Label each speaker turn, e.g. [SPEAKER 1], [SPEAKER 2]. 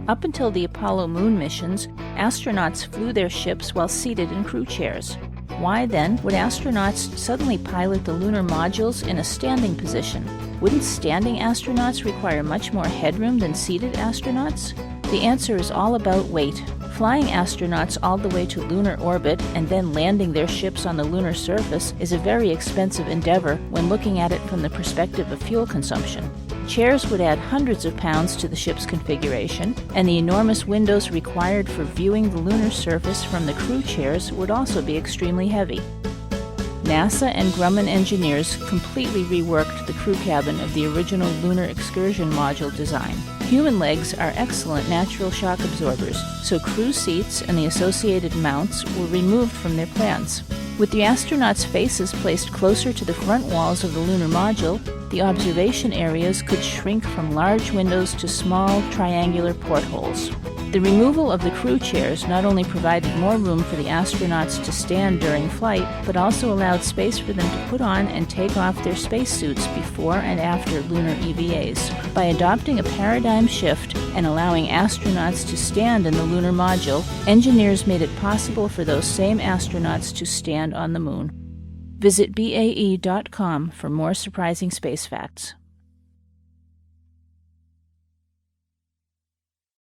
[SPEAKER 1] Up until the Apollo moon missions, astronauts flew their ships while seated in crew chairs. Why, then, would astronauts suddenly pilot the lunar modules in a standing position? Wouldn't standing astronauts require much more headroom than seated astronauts? The answer is all about weight. Flying astronauts all the way to lunar orbit and then landing their ships on the lunar surface is a very expensive endeavor when looking at it from the perspective of fuel consumption. Chairs would add hundreds of pounds to the ship's configuration, and the enormous windows required for viewing the lunar surface from the crew chairs would also be extremely heavy. NASA and Grumman engineers completely reworked the crew cabin of the original lunar excursion module design. Human legs are excellent natural shock absorbers, so crew seats and the associated mounts were removed from their plans. With the astronauts' faces placed closer to the front walls of the lunar module, the observation areas could shrink from large windows to small, triangular portholes. The removal of the crew chairs not only provided more room for the astronauts to stand during flight, but also allowed space for them to put on and take off their spacesuits before and after lunar EVAs. By adopting a paradigm shift and allowing astronauts to stand in the lunar module, engineers made it possible for those same astronauts to stand on the moon. Visit BAE.com for more surprising space facts.